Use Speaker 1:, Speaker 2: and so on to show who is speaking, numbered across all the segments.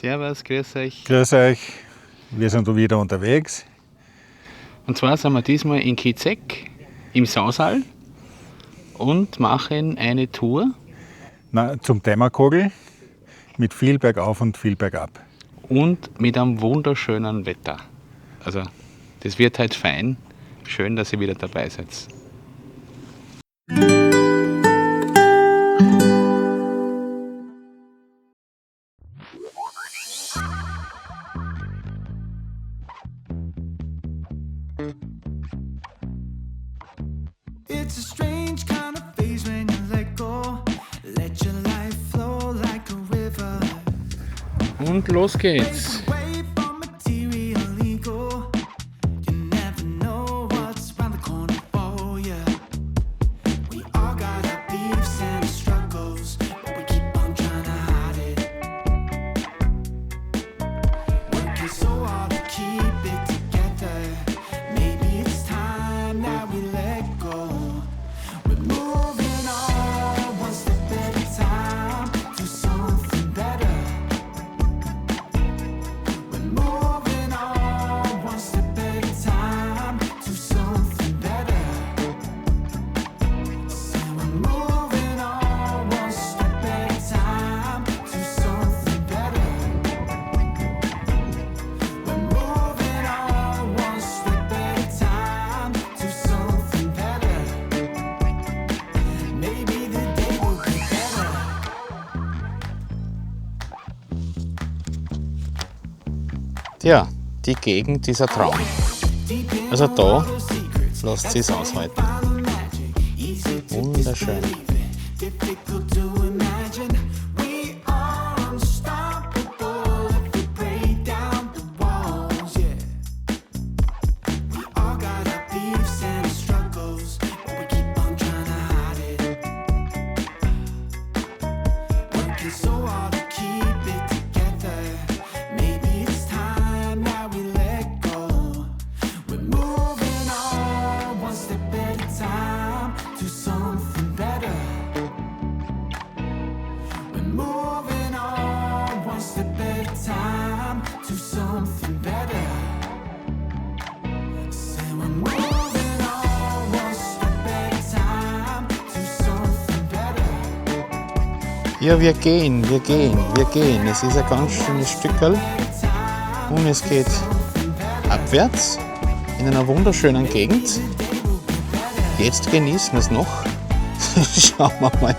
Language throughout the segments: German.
Speaker 1: Servus, grüß euch.
Speaker 2: Grüß euch, wir sind wieder unterwegs.
Speaker 1: Und zwar sind wir diesmal in Kizek im Sausal und machen eine Tour.
Speaker 2: Zum Dämmerkogel mit viel bergauf und viel bergab.
Speaker 1: Und mit einem wunderschönen Wetter. Also, das wird halt fein. Schön, dass ihr wieder dabei seid.
Speaker 3: It's a strange kind of phase when you let go. Let your life flow like a river.
Speaker 1: Und los geht's.
Speaker 3: Away from material ego. You never know what's round the corner for you. We all got our beefs and struggles, but we keep on trying to hide it. Working so hard to keep it together. Maybe it's time that we let go. We're moving on one step at a time to something better. We're moving on one step at a time to something better. Say we're moving on one step at a time to something better. We're moving on one step at a time to something better. Maybe the day will be better.
Speaker 1: Ja, die Gegend ist ein Traum. Also da lasst sie es aushalten. Wunderschön.
Speaker 3: Difficult to imagine. We are unstoppable if we break down the walls, yeah. We all got our beefs and struggles, but we keep on trying to hide it. Working so hard to keep it together. Maybe it's time that we let go. We're moving on one step at a time to something better. We're moving on one step at a time to something better. Say we're moving on one step at a time to something better.
Speaker 1: Ja, wir gehen. Es ist ein ganz schönes Stückerl und es geht abwärts in einer wunderschönen Gegend. Jetzt genießen wir es noch. Schauen wir mal,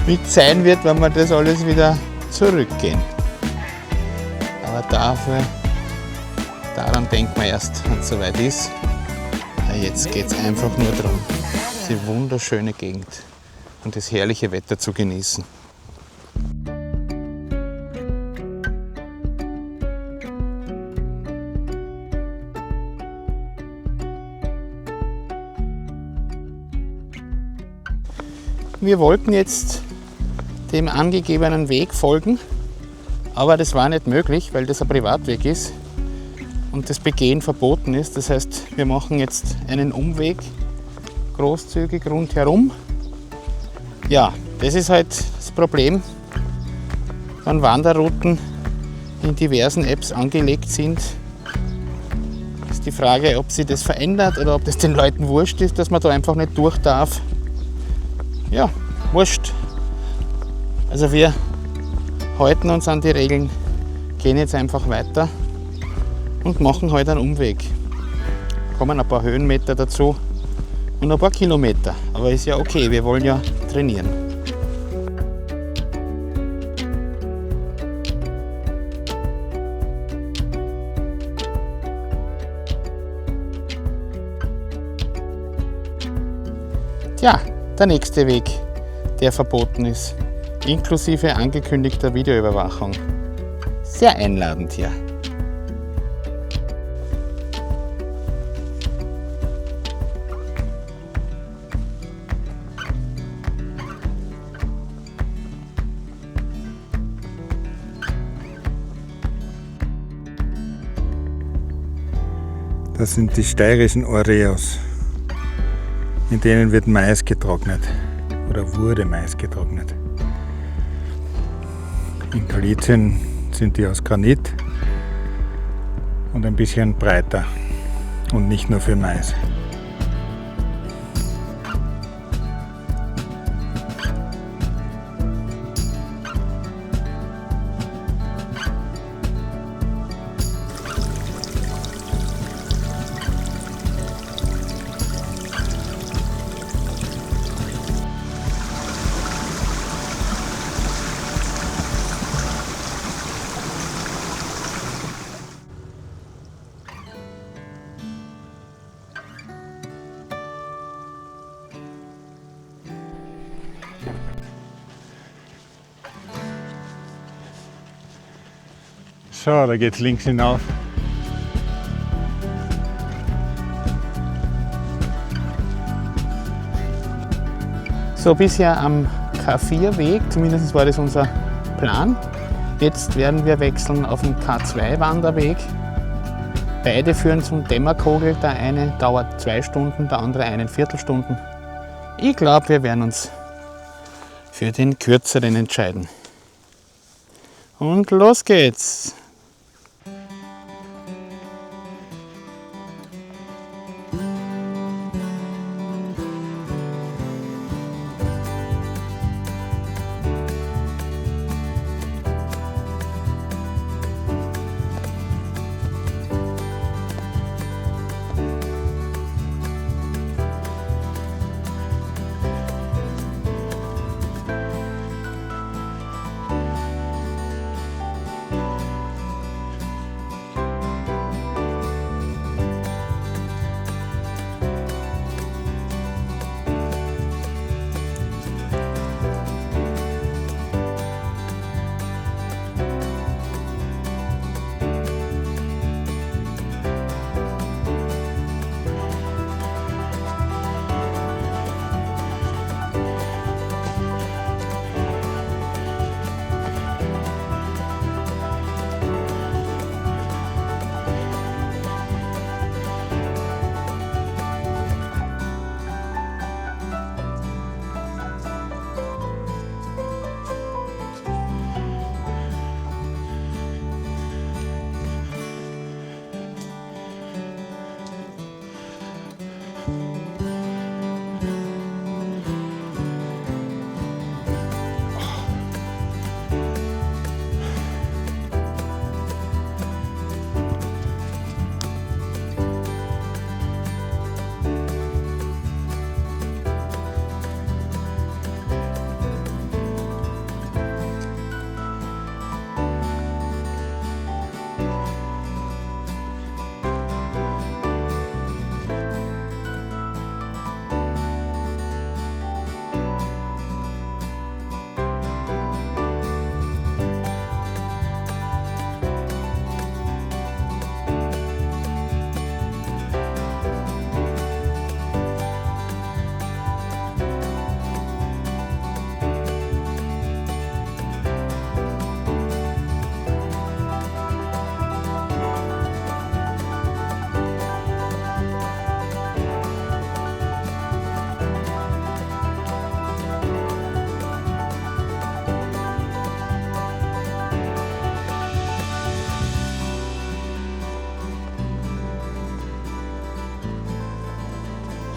Speaker 1: wie es sein wird, wenn wir das alles wieder zurückgehen. Aber daran denken wir erst, wenn es soweit ist. Jetzt geht es einfach nur darum, die wunderschöne Gegend und das herrliche Wetter zu genießen. Wir wollten jetzt dem angegebenen Weg folgen, aber das war nicht möglich, weil das ein Privatweg ist und das Begehen verboten ist. Das heißt, wir machen jetzt einen Umweg, großzügig rundherum. Ja, das ist halt das Problem, wenn Wanderrouten in diversen Apps angelegt sind. Ist die Frage, ob sich das verändert oder ob das den Leuten wurscht ist, dass man da einfach nicht durch darf. Ja, wurscht. Also wir halten uns an die Regeln, gehen jetzt einfach weiter und machen heute einen Umweg. Kommen ein paar Höhenmeter dazu und ein paar Kilometer. Aber ist ja okay, wir wollen ja trainieren. Tja, der nächste Weg, der verboten ist, inklusive angekündigter Videoüberwachung. Sehr einladend hier.
Speaker 2: Das sind die steirischen Oreos. In denen wird Mais getrocknet oder wurde Mais getrocknet. In Galizien sind die aus Granit und ein bisschen breiter und nicht nur für Mais. So, da geht's links hinauf.
Speaker 1: So, bisher am K4-Weg, zumindest war das unser Plan. Jetzt werden wir wechseln auf den K2-Wanderweg. Beide führen zum Dämmerkogel. Der eine dauert 2 Stunden, der andere 1,25 Stunden. Ich glaube, wir werden uns für den kürzeren entscheiden. Und los geht's!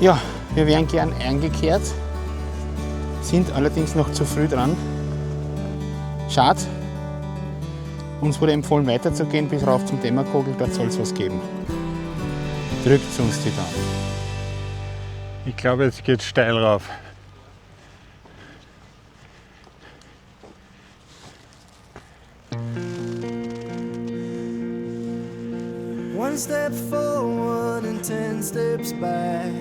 Speaker 1: Ja, wir wären gern eingekehrt, sind allerdings noch zu früh dran. Schade. Uns wurde empfohlen weiterzugehen bis rauf zum Dämmerkogel, dort soll es was geben. Drückt uns die Daumen.
Speaker 2: Ich glaube, jetzt geht's steil rauf.
Speaker 3: One step forward and 10 steps back.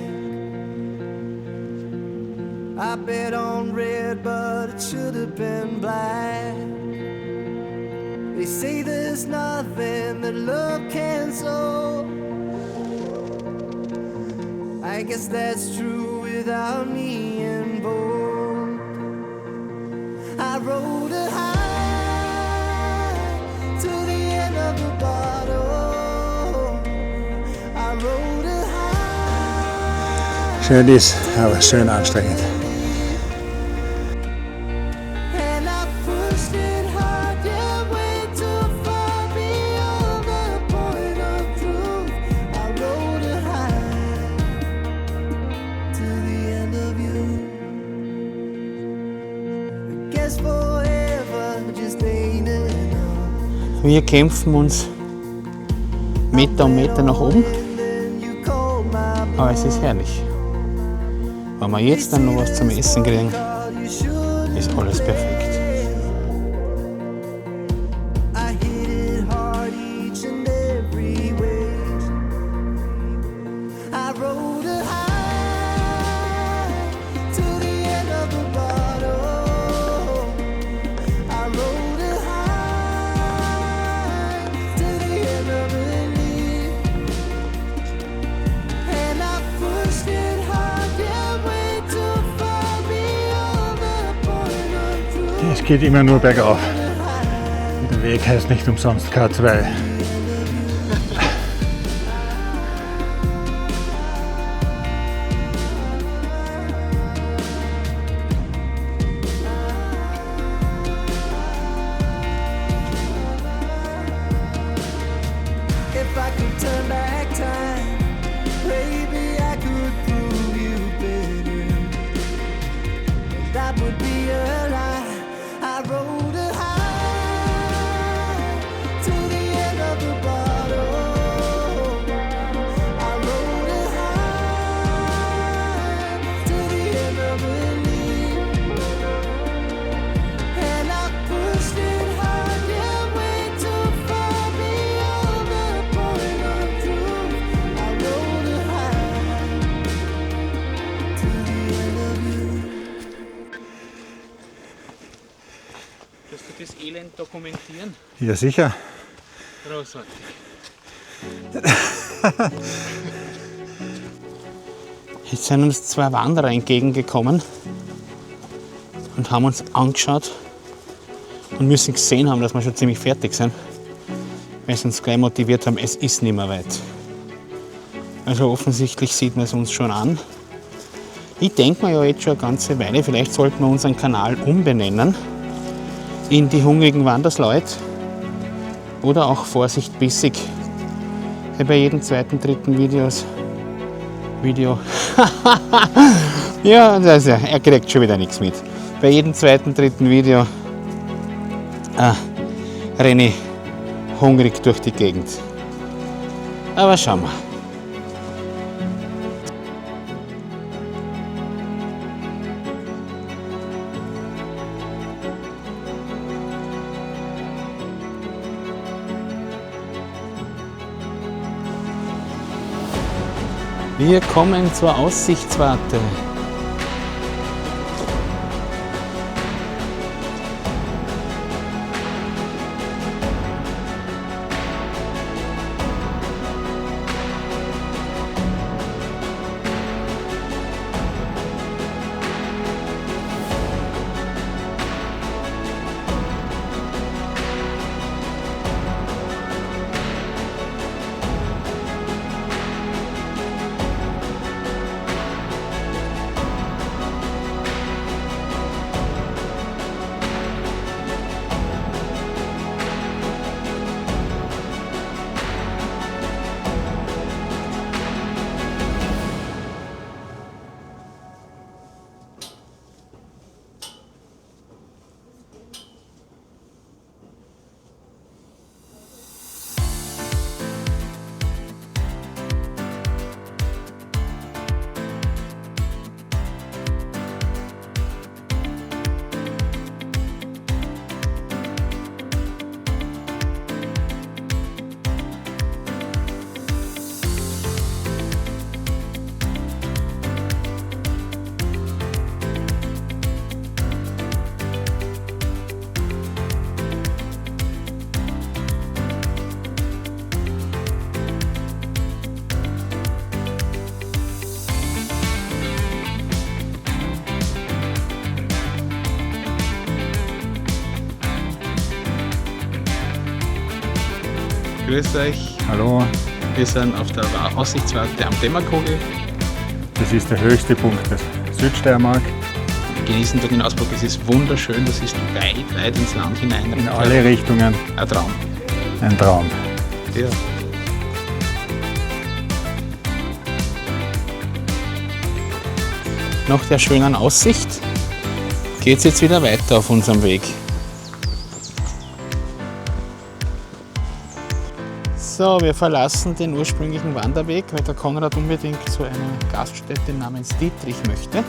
Speaker 3: I bet on red, but it should have been black. They say there's nothing that love can solve. I guess that's true without me involved. I rode a high to the end of the bottle. I rode a high.
Speaker 2: Schön ist, aber schön anstrengend.
Speaker 3: And I pushed it hard, yeah, way too
Speaker 1: Wir kämpfen uns Meter um Meter nach oben, aber es ist herrlich. Wenn wir jetzt dann noch was zum Essen kriegen, ist alles perfekt.
Speaker 2: Es geht immer nur bergauf. Der Weg heißt nicht umsonst K2.
Speaker 3: If I could turn back time, maybe I could prove you better. That would be a lie. I rode a high to the end of the bottle. I rode a high to the end of the lead. And I pushed it hard, yeah, way too far beyond the point of truth. I rode a high to the end of you.
Speaker 1: Kannst du das Elend dokumentieren?
Speaker 2: Ja, sicher.
Speaker 1: Großartig. Jetzt sind uns zwei Wanderer entgegengekommen und haben uns angeschaut und müssen gesehen haben, dass wir schon ziemlich fertig sind, weil sie uns gleich motiviert haben, es ist nicht mehr weit. Also offensichtlich sieht man es uns schon an. Ich denke mir ja jetzt schon eine ganze Weile, vielleicht sollten wir unseren Kanal umbenennen in die hungrigen Wandersleute oder auch Vorsicht bissig. Bei jedem zweiten, dritten Video. Ja, also, er kriegt schon wieder nichts mit. Bei jedem zweiten, dritten Video renne ich hungrig durch die Gegend. Aber schauen wir. Wir kommen zur Aussichtswarte. Grüßt euch,
Speaker 2: Hallo,
Speaker 1: wir sind auf der Aussichtswarte am Dämmerkogel.
Speaker 2: das ist der höchste Punkt der Südsteiermark.
Speaker 1: Wir genießen den Ausblick, es ist wunderschön, das ist weit, weit ins Land hinein.
Speaker 2: In alle Richtungen
Speaker 1: Ein Traum.
Speaker 2: ein Traum.
Speaker 1: Ja. Nach der schönen Aussicht geht es jetzt wieder weiter auf unserem Weg. So, wir verlassen den ursprünglichen Wanderweg, weil der Konrad unbedingt zu einer Gaststätte namens Dietrich möchte.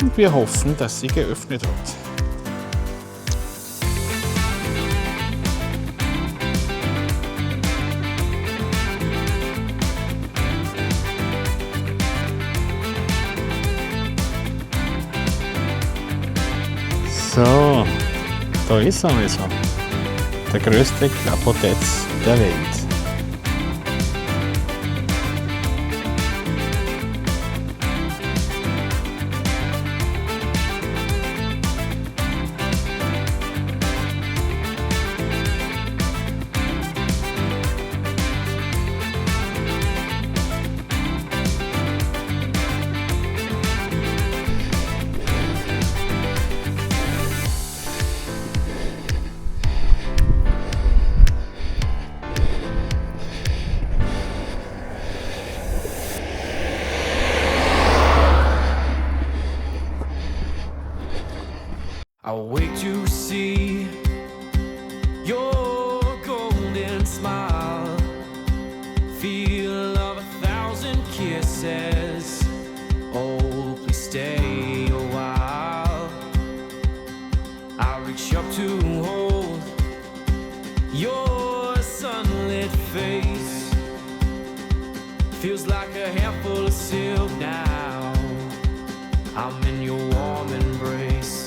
Speaker 1: Und wir hoffen, dass sie geöffnet hat. So, da ist er also. Der größte Klapotez der Welt.
Speaker 3: I'll wait to see your golden smile, feel of 1,000 kisses. Oh, please stay a while. I'll reach up to hold your sunlit face. Feels like a handful of silk now. I'm in your warm embrace.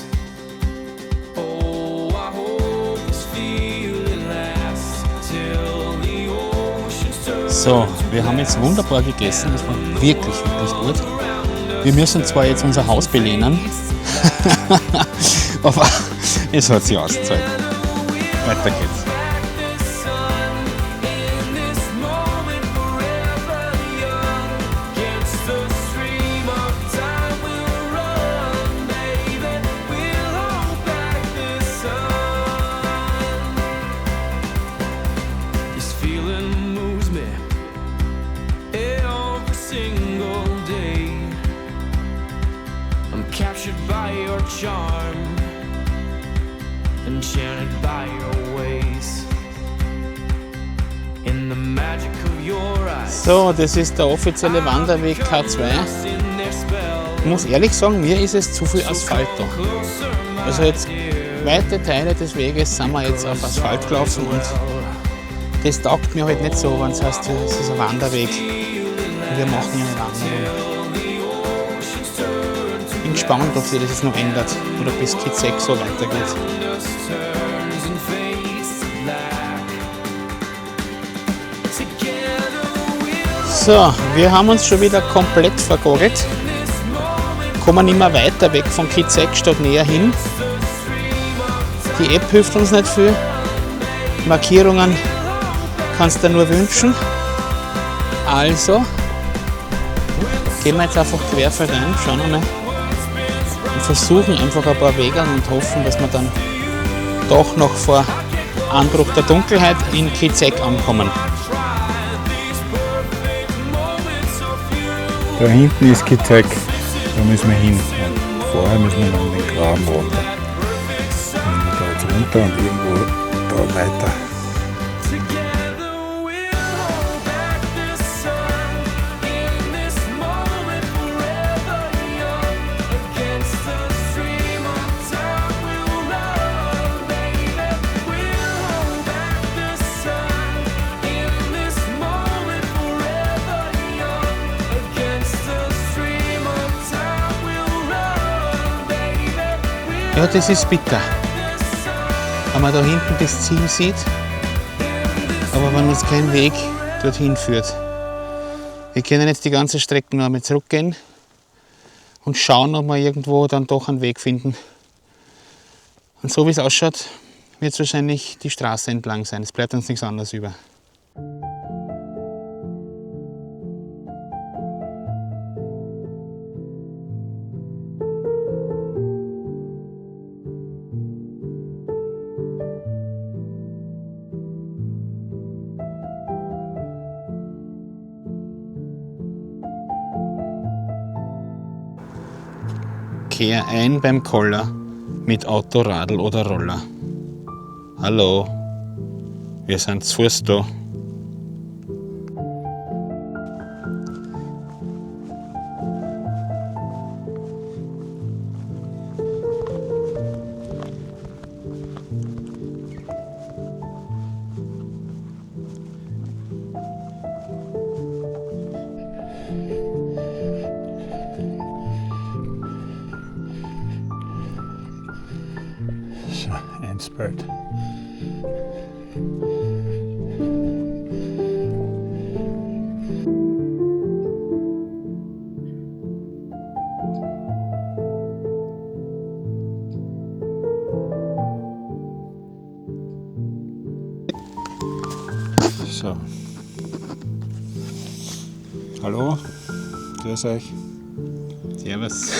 Speaker 1: So, wir haben jetzt wunderbar gegessen, das war wirklich, wirklich gut. Wir müssen zwar jetzt unser Haus belehnen, aber es hat sich ausgezahlt. Weiter geht's.
Speaker 3: Captured by your charm, enchanted by your ways, in the magic of your eyes.
Speaker 1: So, das ist der offizielle Wanderweg K2. Ich muss ehrlich sagen, mir ist es zu viel Asphalt da. Also jetzt weite Teile des Weges sind wir jetzt auf Asphalt gelaufen und das taugt mir halt nicht so, wenn es heißt, es ist ein Wanderweg und wir machen eine Wanderung. Ich bin gespannt, ob sich das jetzt noch ändert oder bis K6 so weitergeht. So, wir haben uns schon wieder komplett vergogelt. Kommen immer weiter weg von K6 statt näher hin. Die App hilft uns nicht viel. Markierungen kannst du nur wünschen. Also gehen wir jetzt einfach querfeldein, schauen wir mal. Und versuchen einfach ein paar Wege und hoffen, dass wir dann doch noch vor Anbruch der Dunkelheit in K6 ankommen.
Speaker 2: Da hinten ist K6, da müssen wir hin. Und vorher müssen wir dann den Graben runter. Dann sind wir da jetzt runter und irgendwo da weiter.
Speaker 1: Ja, das ist bitter, wenn man da hinten das Ziel sieht, aber wenn uns kein Weg dorthin führt. Wir können jetzt die ganze Strecke noch einmal zurückgehen und schauen, ob wir irgendwo dann doch einen Weg finden. Und so wie es ausschaut, wird es wahrscheinlich die Straße entlang sein. Es bleibt uns nichts anderes über. Kehr ein beim Koller mit Auto, Radl oder Roller. Hallo, Wir sind zu Fuß da.
Speaker 2: So, Einsberg. So. Hallo, grüß euch.
Speaker 1: Servus.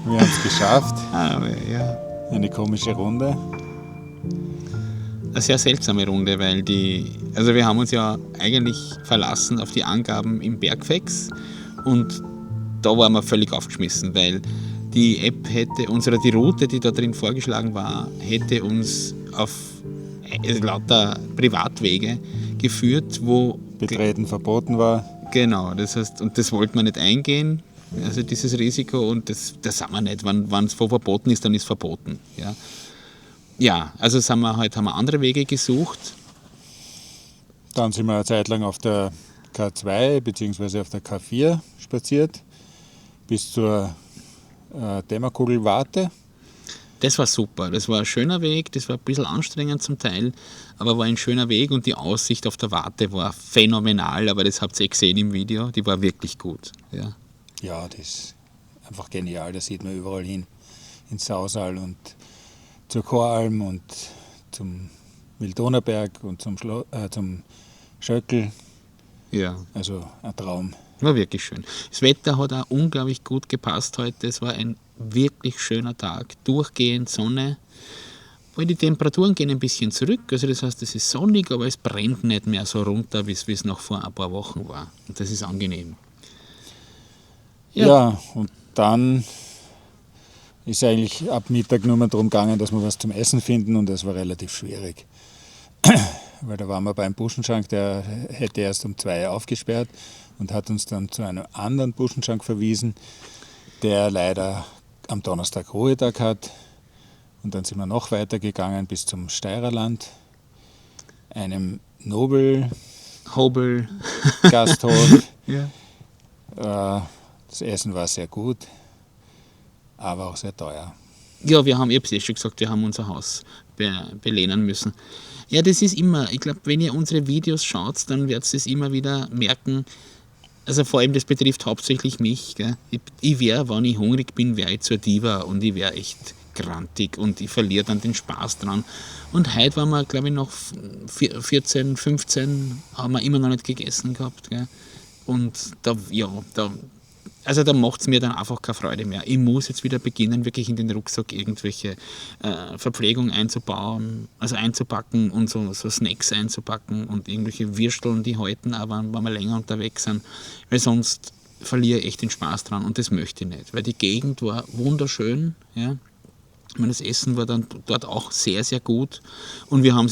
Speaker 2: Wir haben es geschafft.
Speaker 1: Aber ja.
Speaker 2: Eine komische Runde.
Speaker 1: Eine sehr seltsame Runde, weil also wir haben uns ja eigentlich verlassen auf die Angaben im Bergfex und da waren wir völlig aufgeschmissen, weil die App hätte uns, oder die Route, die da drin vorgeschlagen war, hätte uns auf lauter Privatwege geführt, wo
Speaker 2: Betreten verboten war.
Speaker 1: genau, das heißt, und das wollten wir nicht eingehen, also dieses Risiko, und das sind wir nicht. Wenn es verboten ist, dann ist verboten. Ja, ja, also haben wir andere Wege gesucht.
Speaker 2: Dann sind wir eine Zeit lang auf der K2 bzw. auf der K4 spaziert bis zur Dämmerkugelwarte.
Speaker 1: Das war super, das war ein schöner Weg, das war ein bisschen anstrengend zum Teil, aber war ein schöner Weg und die Aussicht auf der Warte war phänomenal, aber das habt ihr gesehen im Video, die war wirklich gut. Ja.
Speaker 2: Ja, das ist einfach genial, da sieht man überall hin. Ins Sausal und zur Choralm und zum Mildonerberg und zum Schöckel.
Speaker 1: Ja,
Speaker 2: Also ein Traum.
Speaker 1: war wirklich schön. Das Wetter hat auch unglaublich gut gepasst heute, es war ein wirklich schöner Tag, durchgehend Sonne. Weil die Temperaturen gehen ein bisschen zurück, also das heißt, es ist sonnig, aber es brennt nicht mehr so runter, wie es noch vor ein paar Wochen war. Und das ist angenehm.
Speaker 2: Ja, und dann ist eigentlich ab Mittag nur mehr darum gegangen, dass wir was zum Essen finden, und das war relativ schwierig. Weil da waren wir beim Buschenschank, der hätte erst um 2 aufgesperrt und hat uns dann zu einem anderen Buschenschank verwiesen, der leider am Donnerstag Ruhetag hat. Und dann sind wir noch weiter gegangen bis zum Steirerland, einem
Speaker 1: Hobel.
Speaker 2: Nobel-Gasthof.
Speaker 1: Ja.
Speaker 2: Das Essen war sehr gut, aber auch sehr teuer.
Speaker 1: Ja, ich habe es schon gesagt, wir haben unser Haus belehnen müssen. Ja, das ist immer, ich glaube, wenn ihr unsere Videos schaut, dann werdet ihr es immer wieder merken. Also vor allem, das betrifft hauptsächlich mich. Gell? Ich wäre, wenn ich hungrig bin, wäre ich zur Diva und ich wäre echt grantig und ich verliere dann den Spaß dran. Und heute waren wir, glaube ich, noch 14, 15, haben wir immer noch nicht gegessen gehabt. Gell? Und da macht es mir dann einfach keine Freude mehr. Ich muss jetzt wieder beginnen, wirklich in den Rucksack irgendwelche Verpflegung einzupacken und so Snacks einzupacken und irgendwelche Würsteln, die halten, aber wenn wir länger unterwegs sind, weil sonst verliere ich echt den Spaß dran und das möchte ich nicht, weil die Gegend war wunderschön, ja. Ich meine, das Essen war dann dort auch sehr, sehr gut und wir haben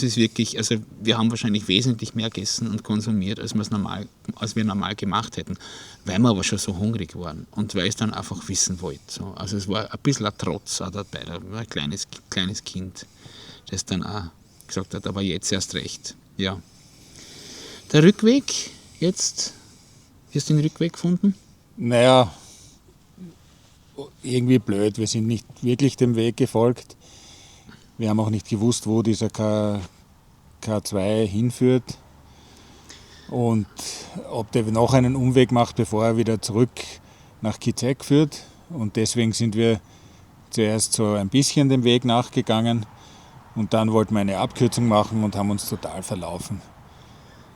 Speaker 1: wahrscheinlich wesentlich mehr gegessen und konsumiert, als wir normal gemacht hätten, weil wir aber schon so hungrig waren und weil ich es dann einfach wissen wollte. So. Also es war ein bisschen ein Trotz auch dabei, da war ein kleines Kind, das dann auch gesagt hat, aber jetzt erst recht. Ja. Der Rückweg, jetzt, hast du den Rückweg gefunden?
Speaker 2: Naja, irgendwie blöd. Wir sind nicht wirklich dem Weg gefolgt. Wir haben auch nicht gewusst, wo dieser K2 hinführt und ob der noch einen Umweg macht, bevor er wieder zurück nach Kizek führt. Und deswegen sind wir zuerst so ein bisschen dem Weg nachgegangen und dann wollten wir eine Abkürzung machen und haben uns total verlaufen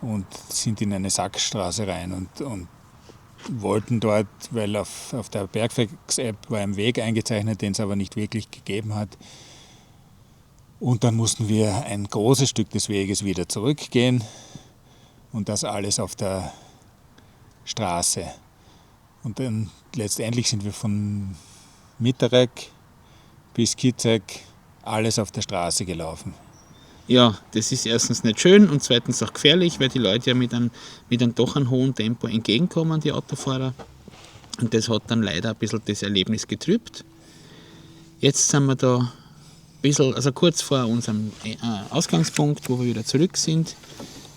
Speaker 2: und sind in eine Sackstraße rein und wollten dort, weil auf der Bergfex-App war ein Weg eingezeichnet, den es aber nicht wirklich gegeben hat. Und dann mussten wir ein großes Stück des Weges wieder zurückgehen und das alles auf der Straße. Und dann letztendlich sind wir von Mitterek bis Kizek alles auf der Straße gelaufen.
Speaker 1: Ja, das ist erstens nicht schön und zweitens auch gefährlich, weil die Leute ja mit einem doch einem hohen Tempo entgegenkommen, die Autofahrer. Und das hat dann leider ein bisschen das Erlebnis getrübt. Jetzt sind wir da ein bisschen, also kurz vor unserem Ausgangspunkt, wo wir wieder zurück sind.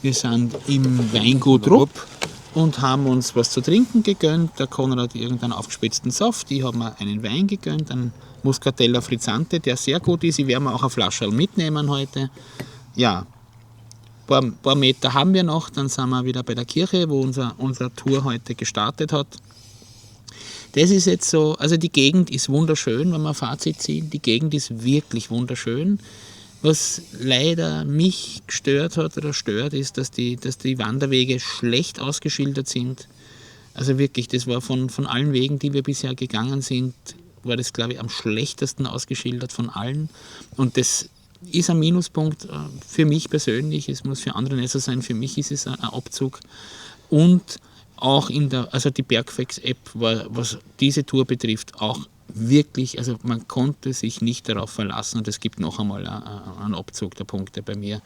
Speaker 1: Wir sind im Weingut Rupp und haben uns was zu trinken gegönnt. Der Konrad irgendeinen aufgespitzten Saft, ich habe mir einen Wein gegönnt, einen Muscatella Frizzante, der sehr gut ist. Ich werde mir auch eine Flasche mitnehmen heute. Ja, ein paar Meter haben wir noch, dann sind wir wieder bei der Kirche, wo unsere Tour heute gestartet hat. Das ist jetzt so, also die Gegend ist wunderschön, wenn wir ein Fazit ziehen. Die Gegend ist wirklich wunderschön. Was leider mich gestört hat oder stört, ist, dass die Wanderwege schlecht ausgeschildert sind. Also wirklich, das war von allen Wegen, die wir bisher gegangen sind, war das, glaube ich, am schlechtesten ausgeschildert von allen. Und das ist ein Minuspunkt für mich persönlich. Es muss für andere nicht so sein. Für mich ist es ein Abzug. Und auch die Bergflex-App war, was diese Tour betrifft, auch wirklich, also man konnte sich nicht darauf verlassen und es gibt noch einmal einen Abzug der Punkte bei mir.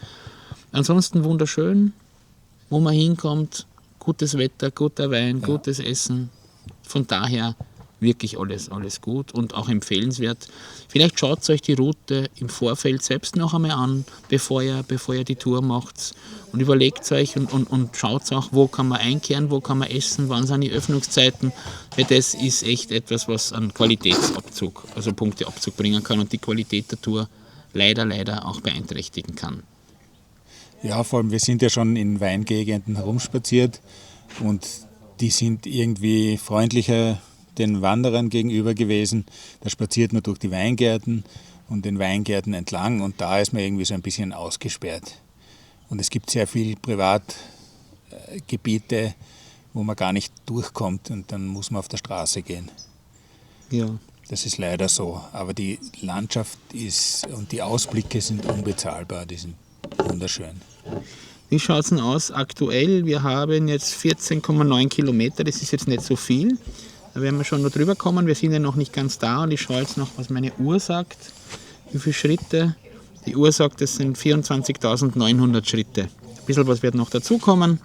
Speaker 1: Ansonsten wunderschön, wo man hinkommt, gutes Wetter, guter Wein, gutes Essen. Von daher wirklich alles gut und auch empfehlenswert. Vielleicht schaut euch die Route im Vorfeld selbst noch einmal an, bevor ihr die Tour macht und überlegt euch und schaut auch, wo kann man einkehren, wo kann man essen, wann sind die Öffnungszeiten, weil das ist echt etwas, was einen Qualitätsabzug, also Punkteabzug bringen kann und die Qualität der Tour leider auch beeinträchtigen kann.
Speaker 2: Ja, vor allem, wir sind ja schon in Weingegenden herumspaziert und die sind irgendwie freundlicher den Wanderern gegenüber gewesen. Da spaziert man durch die Weingärten und den Weingärten entlang und da ist man irgendwie so ein bisschen ausgesperrt. Und es gibt sehr viele Privatgebiete, wo man gar nicht durchkommt und dann muss man auf der Straße gehen.
Speaker 1: Ja.
Speaker 2: Das ist leider so. Aber die Landschaft und die Ausblicke sind unbezahlbar, die sind wunderschön.
Speaker 1: Wie schaut es denn aus aktuell? Wir haben jetzt 14,9 Kilometer, das ist jetzt nicht so viel. Da werden wir schon noch drüber kommen. Wir sind ja noch nicht ganz da und ich schaue jetzt noch, was meine Uhr sagt. Wie viele Schritte? Die Uhr sagt, es sind 24.900 Schritte. Ein bisschen was wird noch dazukommen.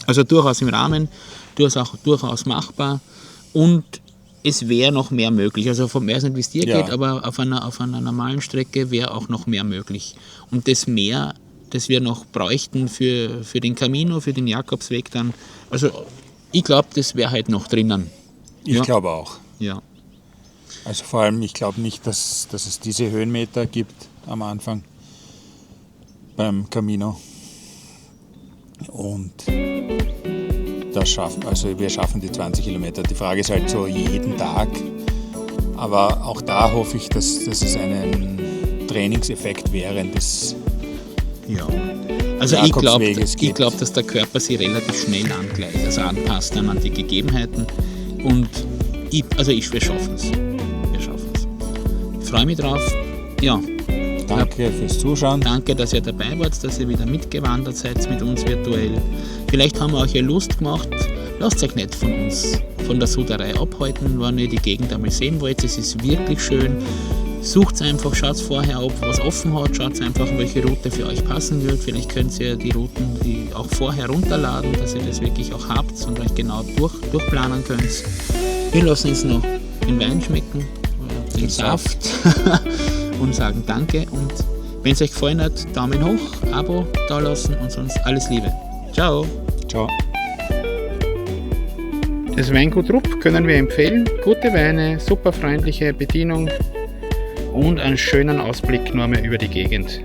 Speaker 1: Also durchaus im Rahmen, durchaus machbar. Und es wäre noch mehr möglich. Also von mehr nicht, wie es dir geht, aber auf einer normalen Strecke wäre auch noch mehr möglich. Und das Mehr, das wir noch bräuchten für den Camino, für den Jakobsweg dann. Also ich glaube, das wäre halt noch drinnen.
Speaker 2: Ich glaube auch.
Speaker 1: Ja.
Speaker 2: Also vor allem, ich glaube nicht, dass es diese Höhenmeter gibt am Anfang beim Camino. Und wir schaffen die 20 Kilometer. Die Frage ist halt so jeden Tag. Aber auch da hoffe ich, dass es einen Trainingseffekt während des Jakobsweges gibt.
Speaker 1: Ich glaube, dass der Körper sich relativ schnell anpasst an die Gegebenheiten. Und wir schaffen es. Ich freue mich drauf. Ja.
Speaker 2: Danke fürs Zuschauen.
Speaker 1: Danke, dass ihr dabei wart, dass ihr wieder mitgewandert seid mit uns virtuell. Vielleicht haben wir euch ja Lust gemacht. Lasst euch nicht von uns, von der Suderei abhalten, wenn ihr die Gegend einmal sehen wollt. Es ist wirklich schön. Sucht einfach, schaut vorher, ob was offen hat, schaut einfach, welche Route für euch passen wird. Vielleicht könnt ihr die Routen auch vorher runterladen, dass ihr das wirklich auch habt und euch genau durchplanen könnt. Wir lassen uns noch den Wein schmecken, den Saft und sagen Danke. Und wenn es euch gefallen hat, Daumen hoch, Abo dalassen und sonst alles Liebe. Ciao.
Speaker 2: Ciao.
Speaker 1: Das Weingut Rupp können wir empfehlen. Gute Weine, super freundliche Bedienung und einen schönen Ausblick nur mehr über die Gegend.